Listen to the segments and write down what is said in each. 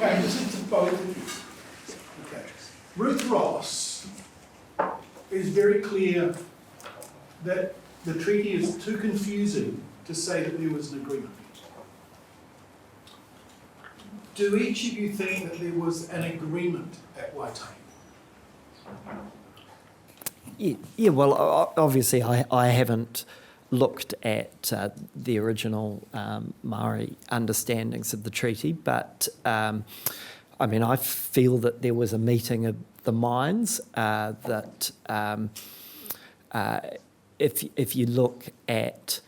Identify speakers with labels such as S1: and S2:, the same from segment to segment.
S1: Okay, listen to both of you. Okay. Ruth Ross is very clear that the treaty is too confusing to say that there was an agreement. Do each of you think that there was an agreement at Waitangi?
S2: Yeah, well, obviously I haven't looked at the original Maori understandings of the treaty, but I mean, I feel that there was a meeting of the minds, that if you look at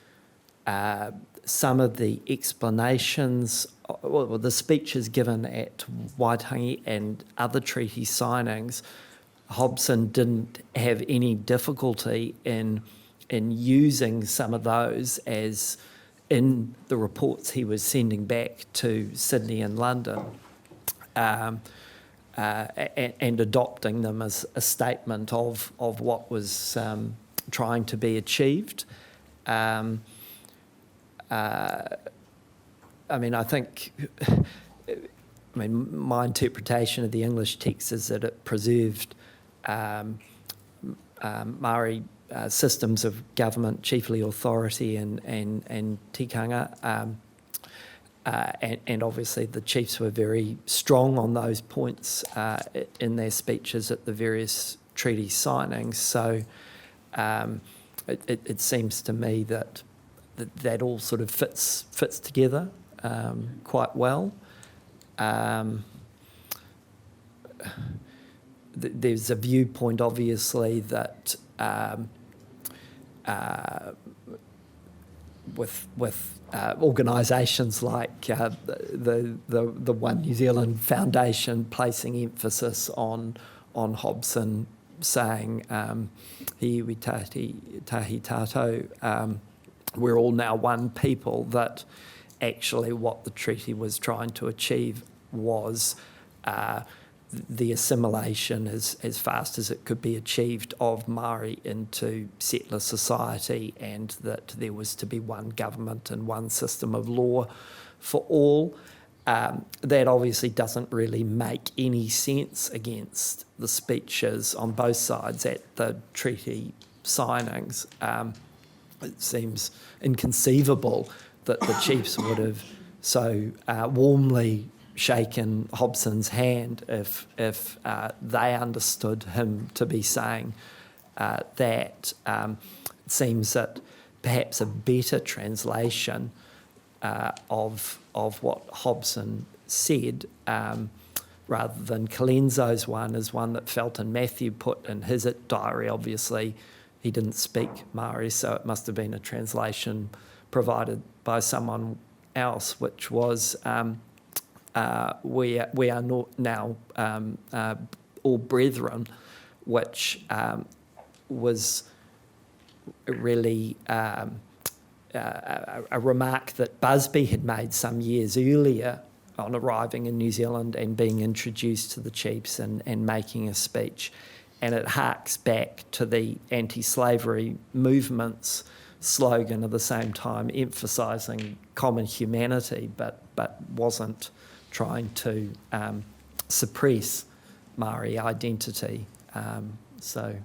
S2: some of the explanations, well, the speeches given at Waitangi and other treaty signings, Hobson didn't have any difficulty in using some of those as in the reports he was sending back to Sydney and London, and adopting them as a statement of what was trying to be achieved. I mean, I think, my interpretation of the English text is that it preserved Maori systems of government, chiefly authority and tikanga, and obviously the chiefs were very strong on those points in their speeches at the various treaty signings. So it seems to me that all sort of fits together quite well. There's a viewpoint, obviously, that with organisations like the One New Zealand Foundation placing emphasis on Hobson saying Hiwi tahi tātou, we're all now one people, that actually what the treaty was trying to achieve was the assimilation as fast as it could be achieved of Māori into settler society, and that there was to be one government and one system of law for all. That obviously doesn't really make any sense against the speeches on both sides at the treaty signings. It seems inconceivable that the chiefs would have so warmly shaken Hobson's hand if they understood him to be saying that. It seems that perhaps a better translation of what Hobson said, rather than Colenso's one, is one that Felton Matthew put in his diary. Obviously, he didn't speak Māori, so it must have been a translation provided by someone else, which was we are not now all brethren, which was really a remark that Busby had made some years earlier on arriving in New Zealand and being introduced to the chiefs and making a speech. And it harks back to the anti-slavery movement's slogan at the same time, emphasising common humanity, but wasn't trying to suppress Māori identity. So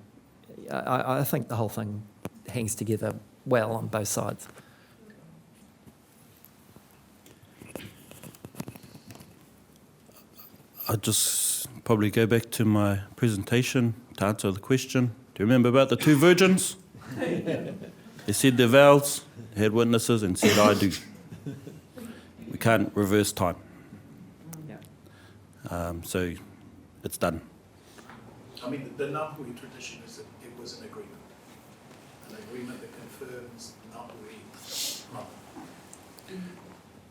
S2: I think the whole thing hangs together well on both sides.
S3: I'll just probably go back to my presentation to answer the question. Do you remember about the two virgins? They said their vows, they had witnesses, and said, I do. We can't reverse time. So it's done.
S1: I mean, the Ngāpuhi tradition is that it was an agreement that confirms Ngāpuhi.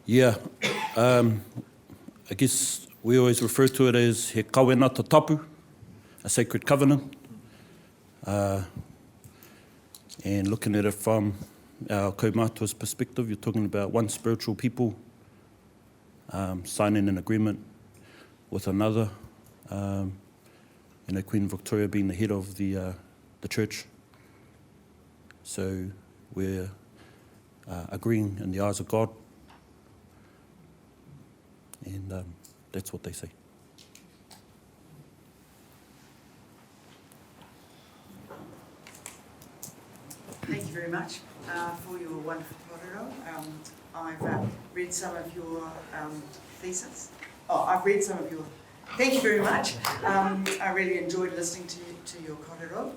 S3: Yeah, I guess we always refer to it as he kawenata tapu, a sacred covenant. And looking at it from our kaumātua's perspective, you're talking about one spiritual people signing an agreement with another. Queen Victoria being the head of the church. So we're agreeing in the eyes of God. And That's what they say.
S4: Thank you very much for your wonderful kōrero. I've read some of your thesis. Oh, I've read some of your... Thank you very much. I really enjoyed listening to your kōrero.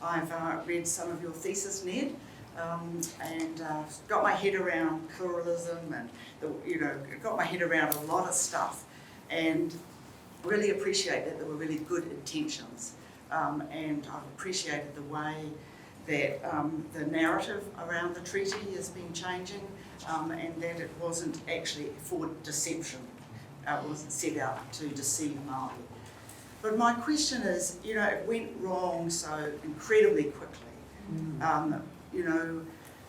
S4: I've read some of your thesis, Ned, and got my head around pluralism and, got my head around a lot of stuff, and really appreciate that there were really good intentions. And I've appreciated the way that the narrative around the treaty has been changing, and that it wasn't actually for deception. It wasn't set out to deceive Māori. But my question is, it went wrong so incredibly quickly.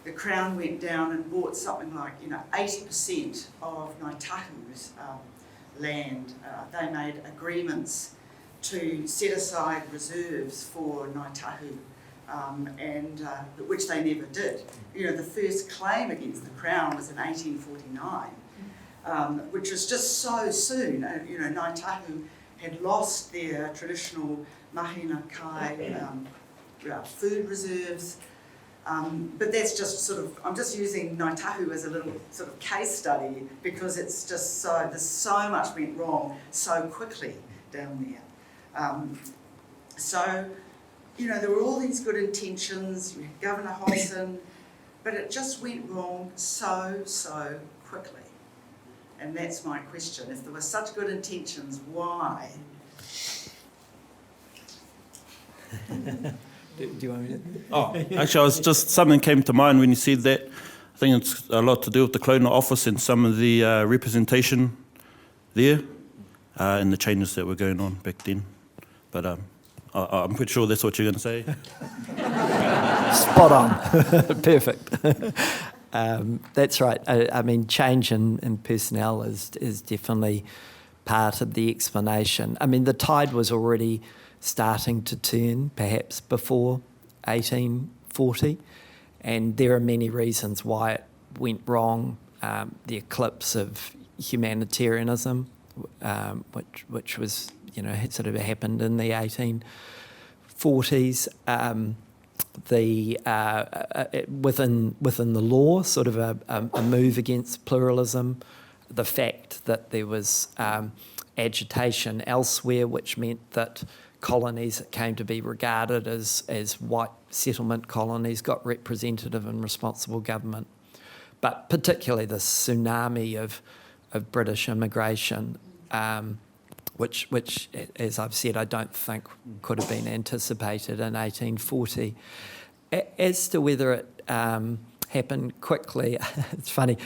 S4: The Crown went down and bought something like, 80% of Ngāi Tahu's land. They made agreements to set aside reserves for Ngāi Tahu, which they never did. The first claim against the Crown was in 1849, which was just so soon. Ngāi Tahu had lost their traditional mahina kai food reserves. But that's just I'm just using Ngāi Tahu as a little sort of case study, because it's just there's so much went wrong so quickly down there. There were all these good intentions, you had Governor Hobson, but it just went wrong so quickly. And that's my question. If there were such good intentions, why?
S2: Do you want me to?
S3: Oh, actually, something came to mind when you said that. I think it's a lot to do with the Colonial Office and some of the representation there and the changes that were going on back then. But I'm pretty sure that's what you're going to say.
S2: Spot on. Perfect. That's right. I mean, change in personnel is definitely part of the explanation. I mean, the tide was already starting to turn, perhaps before 1840, and there are many reasons why it went wrong. The eclipse of humanitarianism, which was, had sort of happened in the 1840s. Within the law, sort of a move against pluralism, the fact that there was agitation elsewhere, which meant that colonies that came to be regarded as white settlement colonies got representative and responsible government. But particularly the tsunami of British immigration, which, as I've said, I don't think could have been anticipated in 1840. As to whether it happened quickly, it's funny.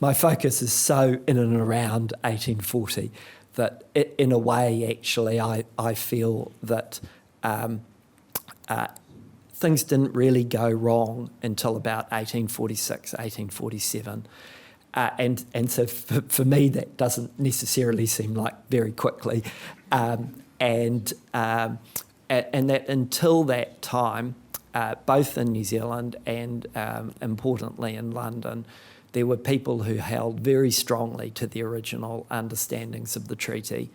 S2: My focus is so in and around 1840 that, in a way, actually, I feel that things didn't really go wrong until about 1846, 1847. And so for me, that doesn't necessarily seem like very quickly. And that until that time, both in New Zealand and importantly in London, there were people who held very strongly to the original understandings of the treaty,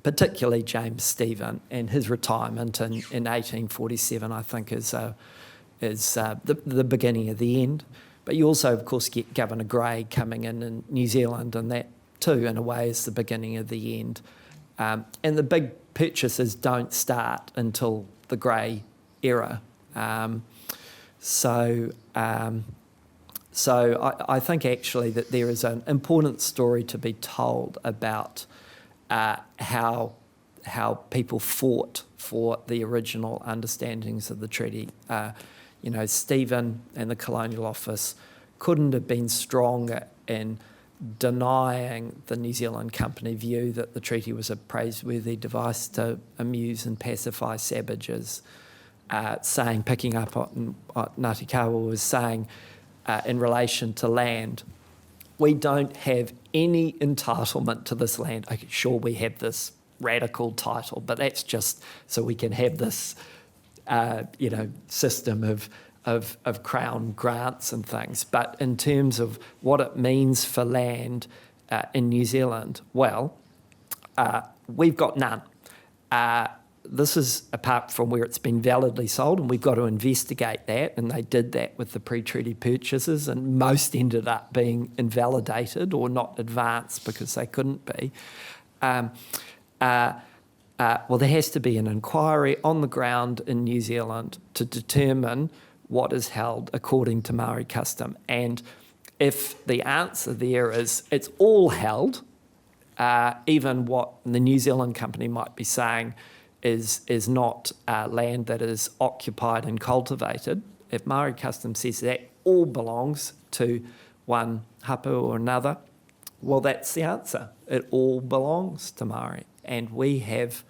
S2: particularly James Stephen, and his retirement in 1847, I think, is the beginning of the end. But you also, of course, get Governor Grey coming in New Zealand, and that too, in a way, is the beginning of the end. And the big purchases don't start until the Grey era. So I think actually that there is an important story to be told about how people fought for the original understandings of the treaty. Stephen and the Colonial Office couldn't have been stronger in denying the New Zealand Company view that the treaty was a praiseworthy device to amuse and pacify savages, picking up on what Ngāti Kawa was saying in relation to land. We don't have any entitlement to this land. Okay, sure, we have this radical title, but that's just so we can have this system of Crown grants and things. But in terms of what it means for land in New Zealand? Well, we've got none. This is apart from where it's been validly sold, and we've got to investigate that, and they did that with the pre-treaty purchases, and most ended up being invalidated or not advanced because they couldn't be. Well, there has to be an inquiry on the ground in New Zealand to determine what is held according to Maori custom. And if the answer there is it's all held, even what the New Zealand company might be saying is not land that is occupied and cultivated, if Maori custom says that all belongs to one hapu or another, well, that's the answer. It all belongs to Maori. And we have,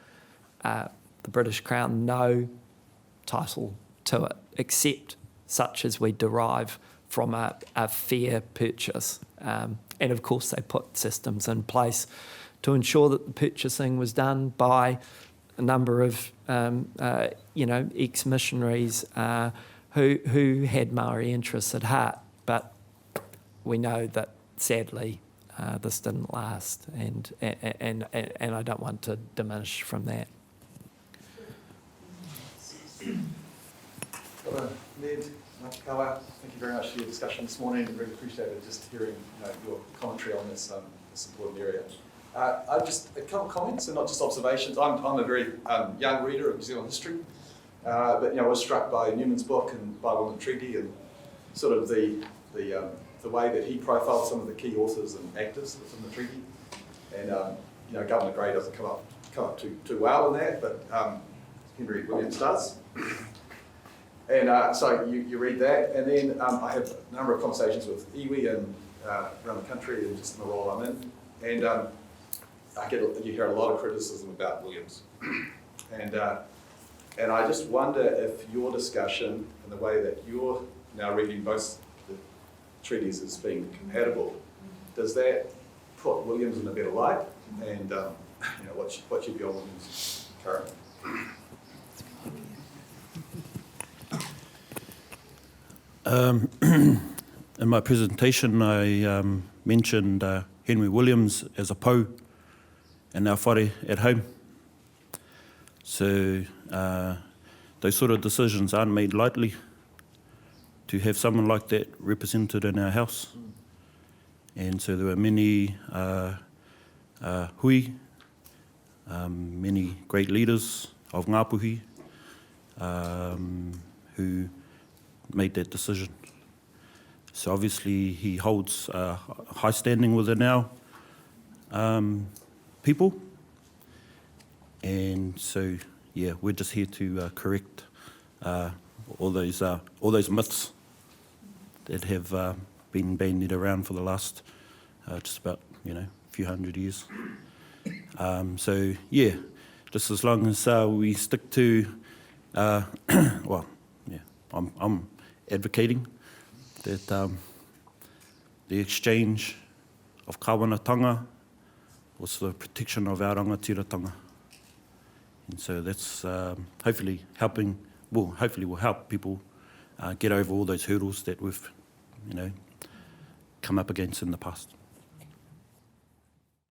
S2: the British Crown, no title to it, except such as we derive from a fair purchase. And of course, they put systems in place to ensure that the purchasing was done by a number of, ex-missionaries who had Maori interests at heart. But we know that, sadly, this didn't last, and I don't want to diminish from that.
S5: Ned, Matakawa, thank you very much for your discussion this morning. Really appreciated just hearing your commentary on this important area. I've just a couple of comments and not just observations. I'm a very young reader of New Zealand history, but I was struck by Newman's book and Bible and Treaty and sort of the way that he profiled some of the key authors and actors within the treaty. And Governor Grey doesn't come up too well in that, but Henry Williams does. And so you read that, and then I have a number of conversations with iwi and around the country and just in the role I'm in, and you hear a lot of criticism about Williams, and I just wonder if your discussion and the way that you're now reading both the treaties as being compatible, does that put Williams in a better light, and what's your view on Williams currently?
S3: In my presentation, I mentioned Henry Williams as a pou in our whare at home. So those sort of decisions aren't made lightly. To have someone like that represented in our house. And so there were many hui, many great leaders of Ngāpuhi who made that decision. So obviously he holds a high standing within our people. And so, yeah, we're just here to correct all those myths that have been bandied around for the last just about, few hundred years. So, yeah, just as long as we stick to, I'm advocating that the exchange of kawanatanga was for the protection of our rangatiratanga. And so that's hopefully will help people get over all those hurdles that we've, come up against in the past.